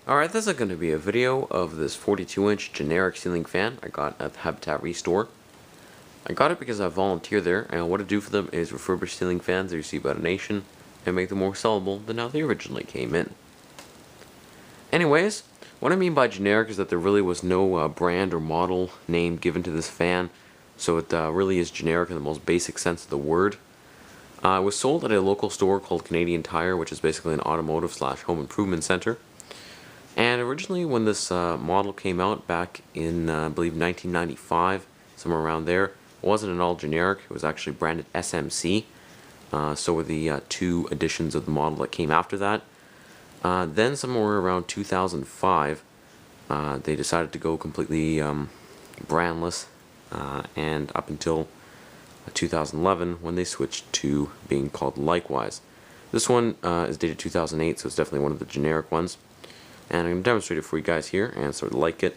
Alright, this is going to be a video of this 42-inch generic ceiling fan I got at the Habitat Restore. I got it because I volunteer there, and what I do for them is refurbish ceiling fans that you see about a nation and make them more sellable than how they originally came in. Anyways, what I mean by generic is that there really was no brand or model name given to this fan, so it really is generic in the most basic sense of the word. It was sold at a local store called Canadian Tire, which is basically an automotive / home improvement center. And originally when this model came out back in, I believe, 1995, somewhere around there, it wasn't an all generic, it was actually branded SMC. So were the two editions of the model that came after that. Then somewhere around 2005, they decided to go completely brandless, and up until 2011 when they switched to being called Likewise. This one is dated 2008, so it's definitely one of the generic ones. And I'm going to demonstrate it for you guys here and sort of like it.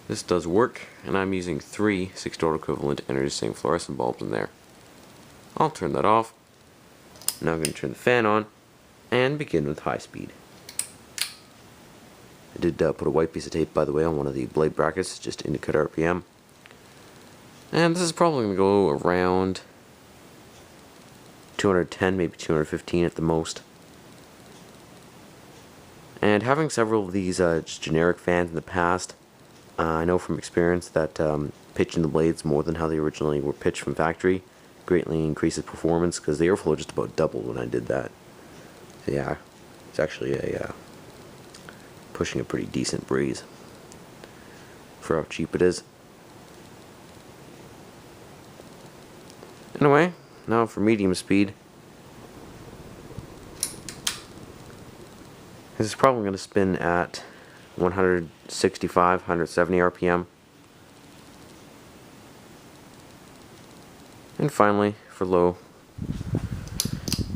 This does work, and I'm using 3 6-door equivalent energy-saving fluorescent bulbs in there. I'll turn that off. Now I'm going to turn the fan on and begin with high speed. I did put a white piece of tape, by the way, on one of the blade brackets just to indicate RPM. And this is probably going to go around 210, maybe 215 at the most. And having several of these just generic fans in the past, I know from experience that pitching the blades more than how they originally were pitched from factory greatly increases performance, because the airflow just about doubled when I did that. So yeah, it's actually pushing a pretty decent breeze for how cheap it is. Anyway, now for medium speed. This is probably going to spin at 165, 170 RPM. And finally, for low,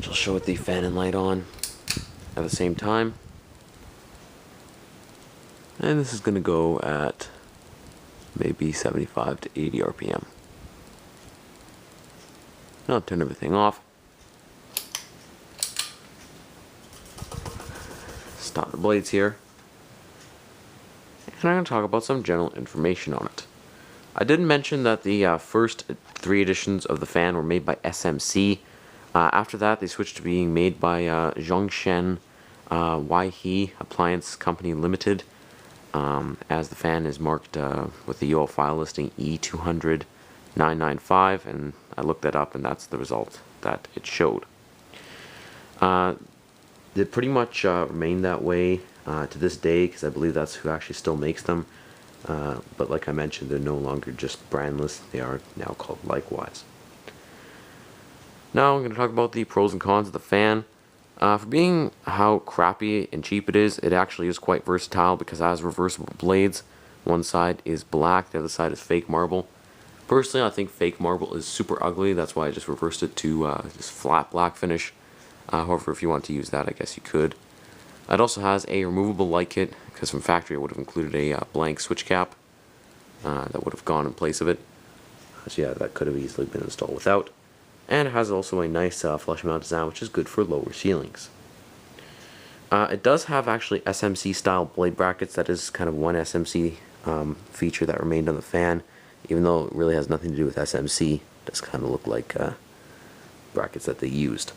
I'll show it the fan and light on at the same time. And this is going to go at maybe 75 to 80 RPM. I'll turn everything off. Stop the blades here, and I'm going to talk about some general information on it. I did mention that the first 3 editions of the fan were made by SMC. After that, they switched to being made by Zhongshan Waihe Appliance Company Limited, as the fan is marked with the UL file listing E200995, and I looked that up, and that's the result that it showed. They pretty much remain that way to this day, because I believe that's who actually still makes them. But like I mentioned, they're no longer just brandless, they are now called Likewise. Now I'm going to talk about the pros and cons of the fan. For being how crappy and cheap it actually is quite versatile, because it has reversible blades. One side is black, the other side is fake marble. Personally, I think fake marble is super ugly, that's why I just reversed it to just flat black finish. However, if you want to use that, I guess you could. It also has a removable light kit, because from factory it would have included a blank switch cap that would have gone in place of it. So yeah, that could have easily been installed without. And it has also a nice flush mount design, which is good for lower ceilings. It does have actually SMC style blade brackets. That is kind of one SMC feature that remained on the fan, even though it really has nothing to do with SMC. It does kind of look like brackets that they used.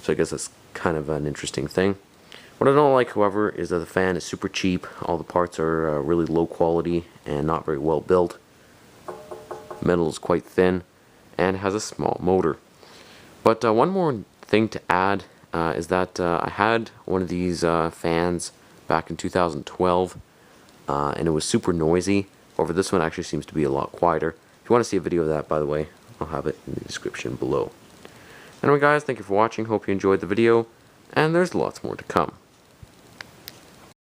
So I guess that's kind of an interesting thing. What I don't like, however, is that the fan is super cheap. All the parts are really low quality and not very well built. The metal is quite thin and has a small motor. But one more thing to add is that I had one of these fans back in 2012, and it was super noisy. However, this one actually seems to be a lot quieter. If you want to see a video of that, by the way, I'll have it in the description below. Anyway guys, thank you for watching, hope you enjoyed the video, and there's lots more to come.